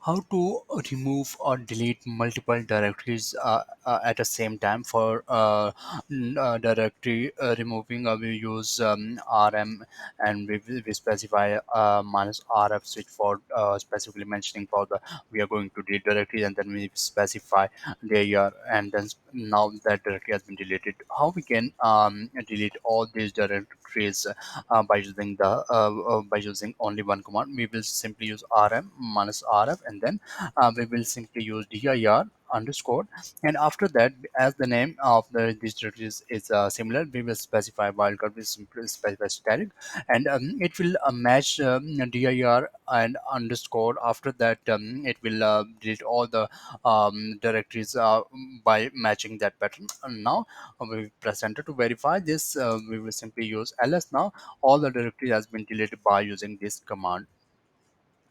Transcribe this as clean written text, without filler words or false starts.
How to remove or delete multiple directories at the same time. For directory removing, we use rm, and we specify minus rf switch for specifically mentioning for the we are going to delete directories, and then we specify there, and then now that directory has been deleted. How we can delete all these directories by using only one command. We will simply use rm minus rf, and then we will simply use dir underscore, and after that, as the name of this directory is similar, we will specify wildcard. We simply specify static, and it will match dir and underscore. After that, it will delete all the directories by matching that pattern. And now we press enter to verify this. We will simply use ls. Now all the directory has been deleted by using this command.